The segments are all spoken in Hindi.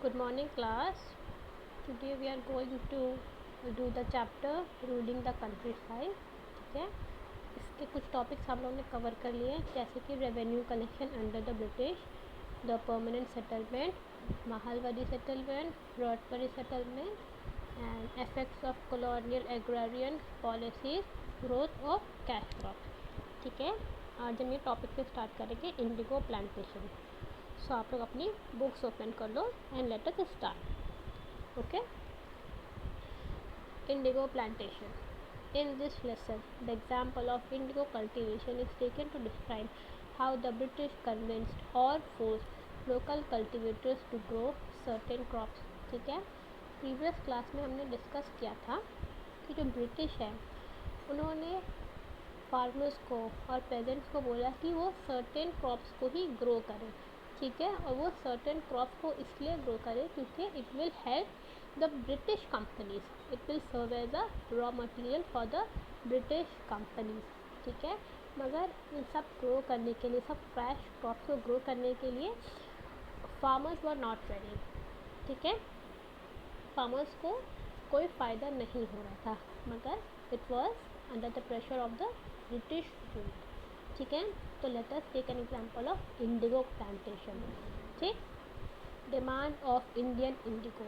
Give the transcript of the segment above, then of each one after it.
Good morning, class. Today we are going to do the chapter ruling the country side. ठीक है, इसके कुछ टॉपिक्स हम लोगों ने कवर कर लिए हैं, जैसे कि revenue collection under the British, the permanent settlement, Mahalwari settlement, रॉडबरी settlement and effects of colonial agrarian policies, growth of cash crop. ठीक है, आज हम ये टॉपिक से स्टार्ट करेंगे इंडिगो प्लांटेशन. सो आप लोग अपनी बुक्स ओपन कर लो and let us start. Okay, indigo plantation. In this lesson, the example of indigo cultivation is taken to describe how the British convinced or forced local cultivators to grow certain crops. ठीक है, प्रीवियस क्लास में हमने डिस्कस किया था कि जो ब्रिटिश है उन्होंने फार्मर्स को और पेजेंट्स को बोला कि वो सर्टेन क्रॉप्स को ही ग्रो करें. ठीक है, और वो सर्टेन क्रॉप्स को इसलिए ग्रो करें क्योंकि it will help the British companies, it will serve as a raw material for the British companies. ठीक है, मगर इन सब ग्रो करने के लिए, सब फ्रेश क्रॉप्स को ग्रो करने के लिए फार्मर्स वर नॉट रेडी. ठीक है, फार्मर्स को कोई फ़ायदा नहीं हो रहा था, मगर it was under the pressure of the British rule. ठीक है, तो let us take an example of indigo plantation. ठीक, demand of Indian indigo.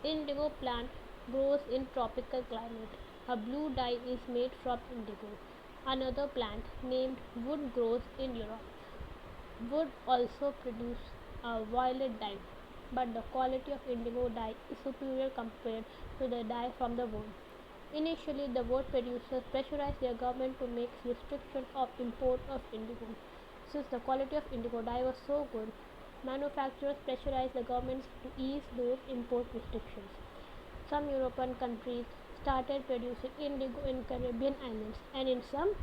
Indigo plant grows in tropical climate. A blue dye is made from indigo. Another plant named wood grows in Europe. Wood also produces a violet dye, but the quality of indigo dye is superior compared to the dye from the wood. Initially, the wood producers pressurized their government to make restriction of import of indigo. Since the quality of indigo dye was so good, manufacturers pressurized the governments to ease those import restrictions. Some European countries started producing indigo in Caribbean islands and in some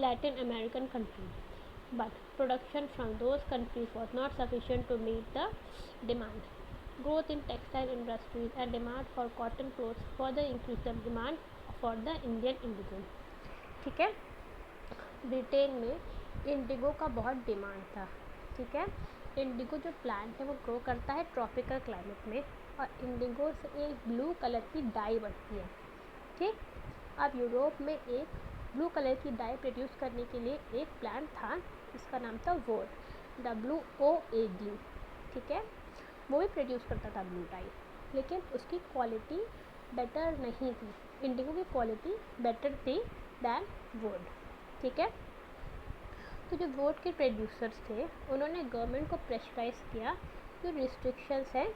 Latin American countries, but production from those countries was not sufficient to meet the demand. Growth in textile industries and demand for cotton clothes further increased the demand for the Indian indigo. ठीक है, ब्रिटेन में इंडिगो का बहुत डिमांड था. ठीक है, इंडिगो जो प्लांट है वो ग्रो करता है ट्रॉपिकल क्लाइमेट में, और इंडिगो से एक ब्लू कलर की डाई बनती है. ठीक, अब यूरोप में एक ब्लू कलर की डाई प्रोड्यूस करने के लिए एक प्लांट था जिसका नाम था वोड, WOAD. ठीक है, वो भी प्रोड्यूस करता था ब्लू डाई, लेकिन उसकी क्वालिटी बेटर नहीं थी. इंडिगो की क्वालिटी बेटर थी दैन वोड. ठीक है, तो जो वोड के प्रोड्यूसर्स थे उन्होंने गवर्नमेंट को प्रेशराइज किया जो रिस्ट्रिक्शंस हैं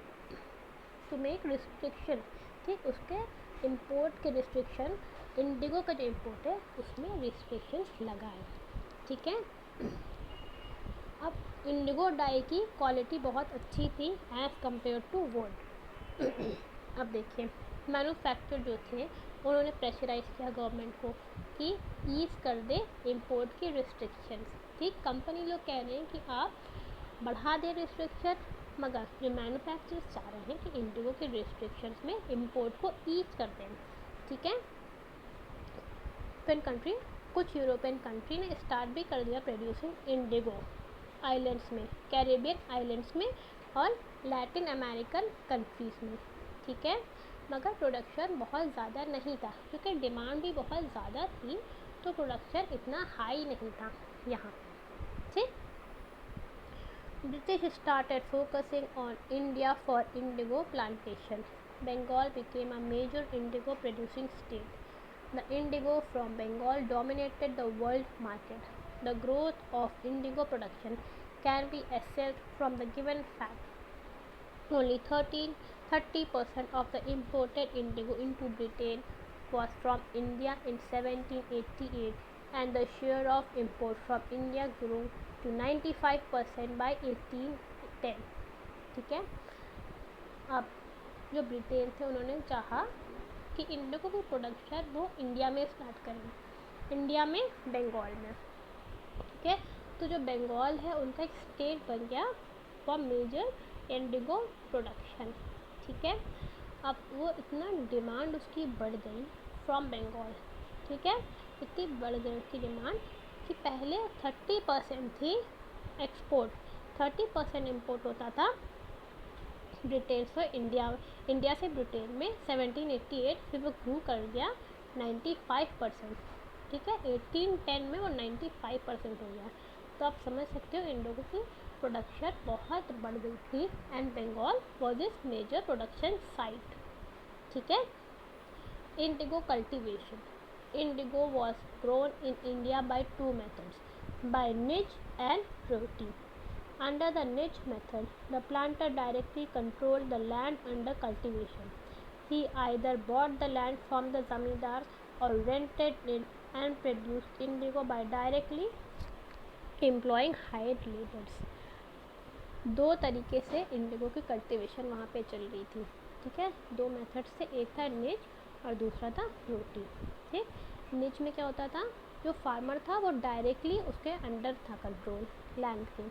टू मेक रिस्ट्रिक्शन. ठीक, उसके इंपोर्ट के रिस्ट्रिक्शन, इंडिगो का जो इंपोर्ट है उसमें रिस्ट्रिक्शंस लगाए. ठीक है, अब इंडिगो डाई की क्वालिटी बहुत अच्छी थी एज़ कम्पेयर टू वोड. अब देखिए, मैन्युफैक्चर जो थे उन्होंने प्रेशराइज किया गवर्नमेंट को कि ईज़ कर दे इंपोर्ट की रिस्ट्रिक्शंस. ठीक, कंपनी लोग कह रहे हैं कि आप बढ़ा दें रिस्ट्रिक्शन, मगर जो मैन्युफैक्चरर्स चाह रहे हैं कि इंडिगो के रिस्ट्रिक्शंस में इंपोर्ट को ईज कर दें. ठीक है, कुछ यूरोपियन कंट्री ने स्टार्ट भी कर दिया प्रोड्यूसिंग इंडिगो आइलैंड्स में, कैरेबियन आइलैंड्स में और लैटिन अमेरिकन कंट्रीज़ में. ठीक है, मगर प्रोडक्शन बहुत ज़्यादा नहीं था क्योंकि डिमांड भी बहुत ज़्यादा थी, तो प्रोडक्शन इतना हाई नहीं था यहाँ. ठीक, British started focusing on India for indigo plantation. Bengal became a major indigo producing state. The indigo from Bengal dominated the world market. The growth of indigo production can be assessed from the given fact. Only 30% of the imported indigo into Britain was from India in 1788, and the share of import from India grew to 95% by 1810. ठीक है, अब जो ब्रिटेन थे उन्होंने चाहा कि इंडिगो की प्रोडक्शन वो इंडिया में स्टार्ट करें, इंडिया में बंगाल में. ठीक है, तो जो बंगाल है उनका एक स्टेट बन गया फॉर मेजर इंडिगो प्रोडक्शन. ठीक है, अब वो इतना डिमांड उसकी बढ़ गई फ्रॉम बंगाल. ठीक है, इतनी बढ़ गई उसकी डिमांड कि पहले 30% थी एक्सपोर्ट, 30% इम्पोर्ट होता था ब्रिटेन से इंडिया से ब्रिटेन में 1788 फिर वो ग्रू कर गया 95%। ठीक है, 1810 में वो 95% हो गया। तो आप समझ सकते हो इंडिगो की प्रोडक्शन बहुत बढ़ गई थी and Bengal was is major production site. ठीक है, indigo cultivation. Indigo was grown in India by two methods, by niche and roti. Under the niche method, the planter directly controlled the land under cultivation. He either bought the land from the zamindars or rented it and produced indigo by directly employing hired laborers. दो तरीके से इंडिगो की कल्टीवेशन वहाँ पे चल रही थी। ठीक है, दो मेथड से, एक था निच और दूसरा था रोटी। ठीक, निच में क्या होता था, जो फार्मर था वो डायरेक्टली उसके अंडर था कंट्रोल लैंड के,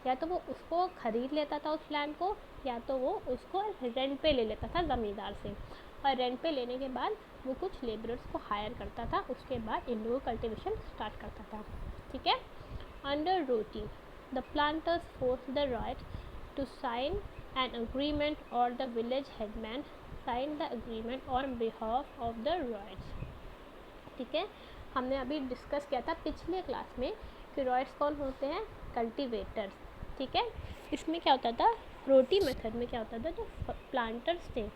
या तो वो उसको ख़रीद लेता था उस लैंड को, या तो वो उसको रेंट पे ले लेता था ज़मींदार से, और रेंट पे लेने के बाद वो कुछ लेबरर्स को हायर करता था, उसके बाद इंडिगो कल्टीवेशन स्टार्ट करता था। ठीक है, under roti the planters forced the Royals to sign an agreement, or the village headman signed the agreement on behalf of the Royals. ठीक है, हमने अभी डिस्कस किया था पिछले क्लास में कि रॉयट्स कौन होते हैं, कल्टीवेटर्स। ठीक है, इसमें क्या होता था, रोटी मेथड में क्या होता था, जो प्लांटर्स थे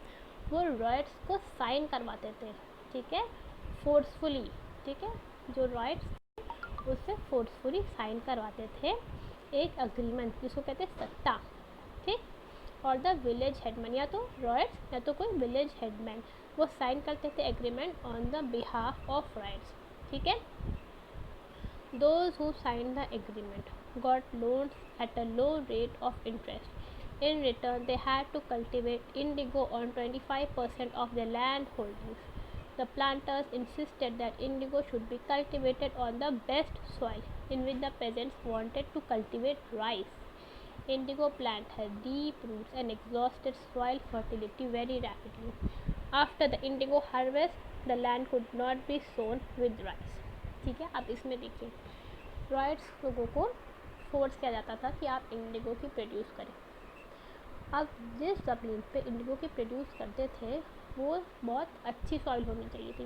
वो रॉयट्स को साइन करवाते थे। ठीक है, फोर्सफुली। ठीक है, जो रॉयट्स उससे फोर्सफुली साइन करवाते थे एक अग्रीमेंट जिसको कहते हैं सट्टा। ठीक, और द विलेज हेडमैन, या तो रॉयट्स या तो कोई विलेज हेडमैन, वो साइन करते थे agreement on the behalf of rights. ठीक है, those who sign the agreement got loans at a low rate of interest. In return they had to cultivate indigo on 25% of the land holdings. The planters insisted that indigo should be cultivated on the best soil in which the peasants wanted to cultivate rice. Indigo plant has deep roots and exhausted soil fertility very rapidly. After the indigo harvest, the land could not be sown with rice. ठीक है, अब इसमें देखिए, रॉयट्स लोगों को फोर्स किया जाता था कि आप इंडिगो की प्रोड्यूस करें। अब जिस ज़मीन पे इंडिगो की प्रोड्यूस करते थे वो बहुत अच्छी सॉइल होनी चाहिए थी,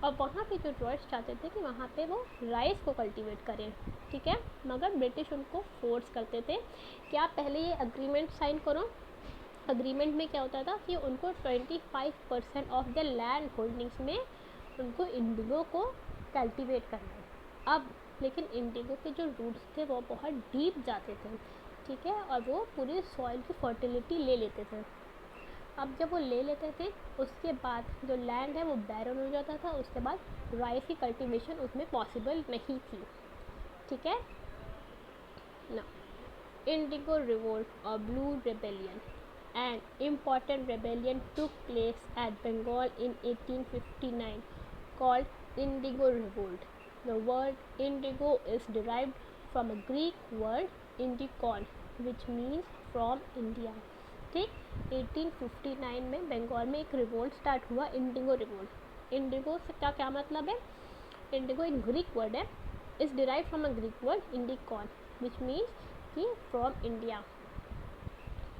और वहाँ पे जो रॉयट्स चाहते थे कि वहाँ पे वो राइस को कल्टीवेट करें। ठीक है, मगर ब्रिटिश उनको फोर्स करते थे कि आप पहले ये अग्रीमेंट साइन करो। अग्रीमेंट में क्या होता था कि उनको 25% ऑफ द लैंड होल्डिंग्स में उनको इंडिगो को कल्टीवेट करना है। अब लेकिन इंडिगो के जो रूट्स थे वो बहुत डीप जाते थे। ठीक है, और वो पूरी सॉइल की फर्टिलिटी ले लेते थे। अब जब वो ले लेते थे उसके बाद जो लैंड है वो बैरन हो जाता था, उसके बाद राइस की कल्टीवेशन उसमें पॉसिबल नहीं थी। ठीक है ना, इंडिगो रिवोल्ट और blue rebellion. An important rebellion took place at Bengal in 1859 called Indigo Revolt. The word indigo is derived from a Greek word indikon, which means from India. ठीक, 1859 में बंगाल में एक रिवोल्ट स्टार्ट हुआ, इंडिगो रिवोल्ट। इंडिगो से क्या मतलब है, इंडिगो एक ग्रीक वर्ड है, is derive from a Greek word indikon which means कि फ्रॉम इंडिया।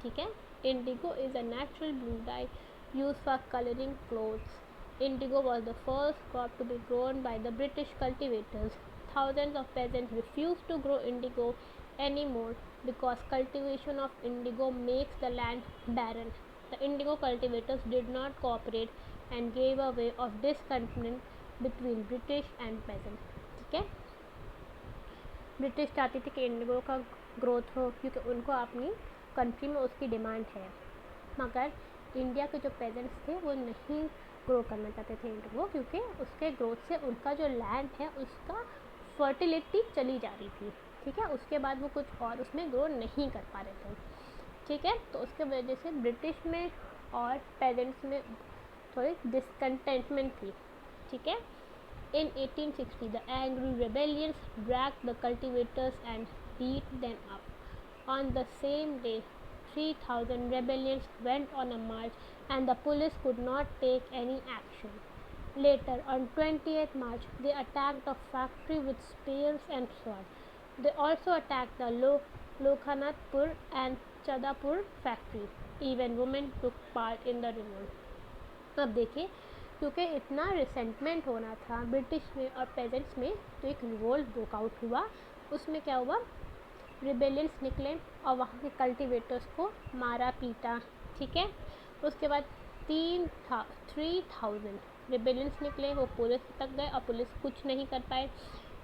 ठीक है, indigo is a natural blue dye used for coloring clothes. Indigo was the first crop to be grown by the British cultivators. Thousands of peasants refused to grow indigo anymore because cultivation of indigo makes the land barren. The indigo cultivators did not cooperate and gave a way of discontent between British and peasants. ठीक है, ब्रिटिश चाहती थी कि इंडिगो का ग्रोथ हो क्योंकि उनको अपनी कंट्री में उसकी डिमांड है, मगर इंडिया के जो पेजेंट्स थे वो नहीं ग्रो करना चाहते थे इंडिगो, क्योंकि उसके ग्रोथ से उनका जो लैंड है उसका फर्टिलिटी चली जा रही थी। ठीक है, उसके बाद वो कुछ और उसमें ग्रो नहीं कर पा रहे थे। ठीक है, तो उसके वजह से ब्रिटिश में और पेजेंट्स में थोड़ी डिसकंटेंटमेंट थी। ठीक है, in 1860 the angry rebellions dragged the cultivators and beat them up. On the same day 3,000 rebellions went on a march and the police could not take any action. Later, on 20th March, they attacked a factory with spears and swords. They also attacked the Lokhanatpur and Chadapur factory. Even women took part in the revolt. अब देखिए, क्योंकि इतना रिसेंटमेंट होना था ब्रिटिश में और पेजेंट्स में, तो एक रिवोल्ट ब्रोकआउट हुआ. उसमें क्या हुआ, रिबेलियंस निकले और वहाँ के कल्टिवेटर्स को मारा पीटा. ठीक है. उसके बाद 3000 रिबेलियंस निकले, वो पुलिस तक गए और पुलिस कुछ नहीं कर पाए.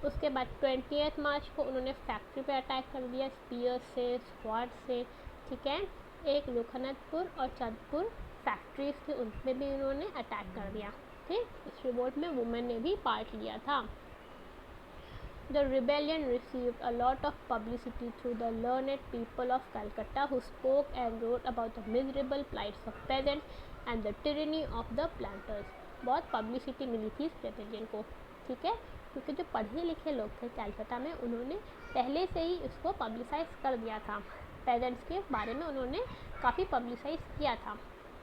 उसके बाद 20 मार्च को उन्होंने फैक्ट्री पे अटैक कर दिया स्पीयर से, स्वॉर्ड से. ठीक है. एक लोखनतपुर और चंदपुर फैक्ट्रीज थे, उनमें भी उन्होंने अटैक कर दिया. ठीक. इस रिवोल्ट में वुमेन ने भी पार्ट लिया था. The rebellion received a lot of publicity through the learned people of Calcutta who spoke and wrote about the miserable plights of peasants and the tyranny of the planters. बहुत पब्लिसिटी मिली थी इस रेबेलियन को. ठीक है. क्योंकि जो पढ़े लिखे लोग थे कैलकाटा में, उन्होंने पहले से ही इसको पब्लिसाइज कर दिया था. पेजेंट्स के बारे में उन्होंने काफ़ी पब्लिसाइज किया था.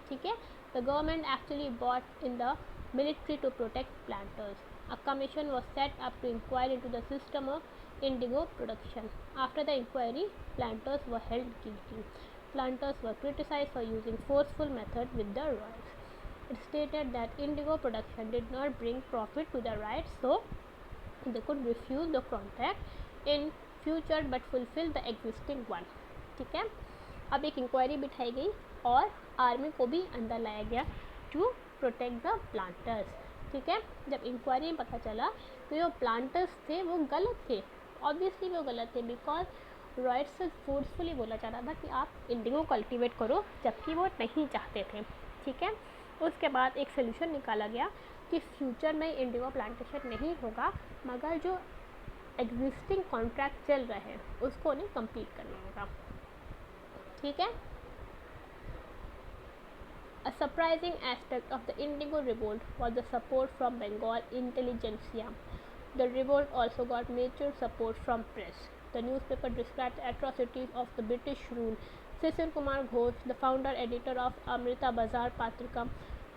ठीक है. The government actually brought in the military to protect planters. A commission was set up to inquire into the system of indigo production. After the inquiry, planters were held guilty. Planters were criticized for using forceful methods with the riots. It stated that indigo production did not bring profit to the riots, so they could refuse the contract in future but fulfill the existing one. ठीक है. अब एक इंक्वायरी बिठाई गई और आर्मी को भी अंदर लाया गया टू प्रोटेक्ट द प्लांटर्स. ठीक है. जब इंक्वायरी में पता चला तो जो प्लांटर्स थे वो गलत थे. ऑब्वियसली वो गलत थे, बिकॉज रॉयट्स से फोर्सफुली बोला जा रहा था कि आप इंडिगो कल्टीवेट करो, जबकि वो नहीं चाहते थे. ठीक है. उसके बाद एक सोल्यूशन निकाला गया कि फ्यूचर में इंडिगो प्लांटेशन नहीं होगा, मगर जो एग्जिस्टिंग कॉन्ट्रैक्ट चल रहे हैं उसको उन्हें कंप्लीट करना होगा. ठीक है. A surprising aspect of the Indigo Revolt was the support from Bengal intelligentsia. The revolt also got major support from press. The newspaper described the atrocities of the British rule. Sisir Kumar Ghosh, the founder editor of Amrita Bazar Patrika,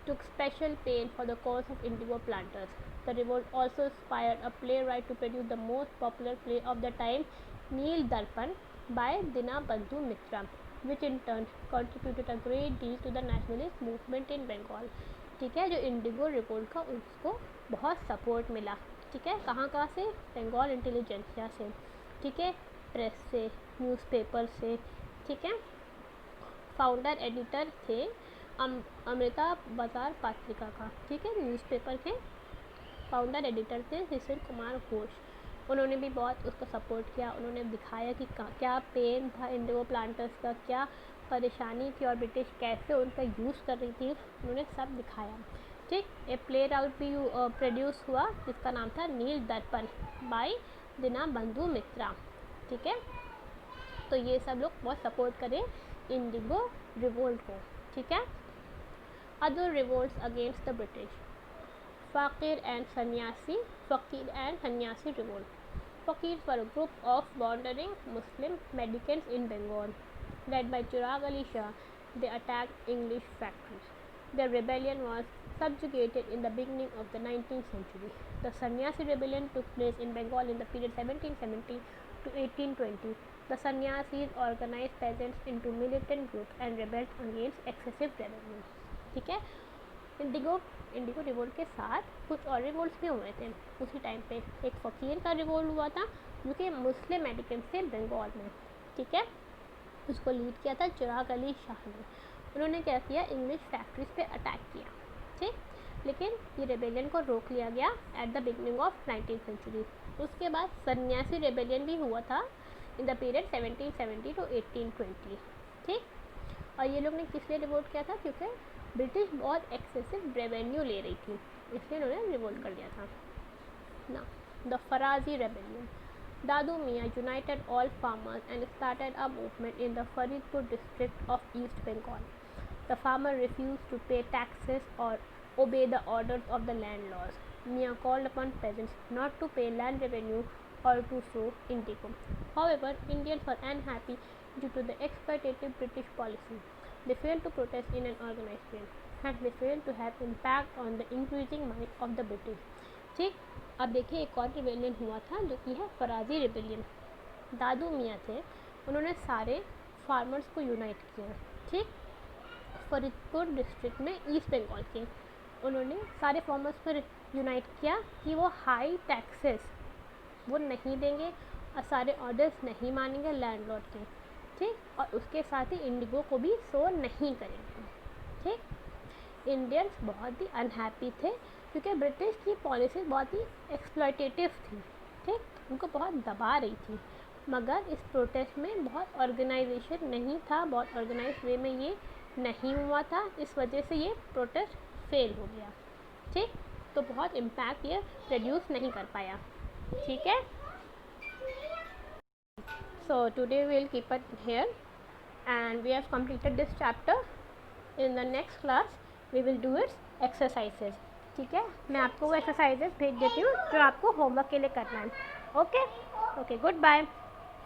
took special pain for the cause of indigo planters. The revolt also inspired a playwright to produce the most popular play of the time, Neel Darpan, by Dinabandhu Mitra, which in turn contributed a great deal to the nationalist movement in Bengal. ठीक है. जो इंडिगो रिवोल्ट का उसको बहुत सपोर्ट मिला. ठीक है. कहाँ से, बंगाल इंटेलिजेंसिया से. ठीक है. प्रेस से, न्यूज़पेपर से. ठीक है. फाउंडर एडिटर थे अमृता बाजार पत्रिका का. ठीक है. न्यूज़पेपर के फाउंडर एडिटर थे सिसिर कुमार घोष. उन्होंने भी बहुत उसका सपोर्ट किया. उन्होंने दिखाया कि क्या पेन था इंडिगो प्लांटर्स का, क्या परेशानी थी और ब्रिटिश कैसे उनका यूज़ कर रही थी, उन्होंने सब दिखाया. ठीक. ए प्ले आउट भी प्रोड्यूस हुआ जिसका नाम था नील दर्पण बाय दीनबंधु मित्रा. ठीक है. तो ये सब लोग बहुत सपोर्ट करें इंडिगो रिवोल्ट को. ठीक है. Other revolts against the British. Fakir and Sannyasi revolt. Fakirs were a group of wandering Muslim mendicants in Bengal. Led by Chirag Ali Shah, they attacked English factories. Their rebellion was subjugated in the beginning of the 19th century. The Sannyasi rebellion took place in Bengal in the period 1770 to 1820. The Sannyasis organized peasants into militant groups and rebelled against excessive revenue. ठीक है. इंडिगो रिवोल्ट के साथ कुछ और रिवोल्ट्स भी हुए थे उसी टाइम पे. एक फ़कीर का रिवोल्ट हुआ था जो कि मुस्लिम मेडिकेंस थे बंगाल में. ठीक है. उसको लीड किया था चिराग अली शाह ने. उन्होंने क्या किया, इंग्लिश फैक्ट्रीज पे अटैक किया. ठीक. लेकिन ये रेबेलियन को रोक लिया गया at the beginning of 19th century. उसके बाद सन्यासी रेबेलियन भी हुआ था इन द पीरियड 1770 टू 1820. ठीक. और ये लोग ने किस लिए रिवोल्ट किया था, क्योंकि ब्रिटिश बहुत एक्सेसिव रेवेन्यू ले रही थी, इसलिए उन्होंने रिवोल्ट कर दिया था ना. The फराजी rebellion. Dadu Miyan united all farmers and started a movement in the Faridpur district of East Bengal. The farmer refuse to pay taxes or obey the orders of the landlords. Miah called upon peasants not to pay land revenue or to sow indigo. However, Indians were unhappy due to the exploitative British policy. They failed to protest in an organized way, and they failed to have impact on the increasing mind of the British. ठीक. अब देखिए एक और रिबेलियन हुआ था जो कि है फराजी रिबेलियन. दादू मियाँ थे, उन्होंने सारे फार्मर्स को यूनाइट किया. ठीक. फरीदपुर डिस्ट्रिक्ट में ईस्ट बंगाल के। उन्होंने सारे फार्मर्स पर यूनाइट किया कि वो हाई टैक्सेस वो नहीं देंगे और सारे ऑर्डर्स नहीं मानेंगे लैंडलॉर्ड के, ठीक, और उसके साथ ही इंडिगो को भी सो नहीं करेंगे, ठीक। इंडियंस बहुत ही अनहैप्पी थे क्योंकि ब्रिटिश की पॉलिसी बहुत ही एक्सप्लॉयटेटिव थी, ठीक, उनको बहुत दबा रही थी। मगर इस प्रोटेस्ट में बहुत ऑर्गेनाइजेशन नहीं था, बहुत ऑर्गेनाइज वे में ये नहीं हुआ था, इस वजह से ये प्रोटेस्ट फेल हो गया, ठीक। तो बहुत इम्पैक्ट ये प्रोड्यूस नहीं कर पाया, ठीक है। So today we will keep it here and we have completed this chapter. In the next class we will do its exercises, ठीक है। मैं आपको वो एक्सरसाइजेस भेज देती हूँ जो आपको होमवर्क के लिए करना है। Okay, good bye.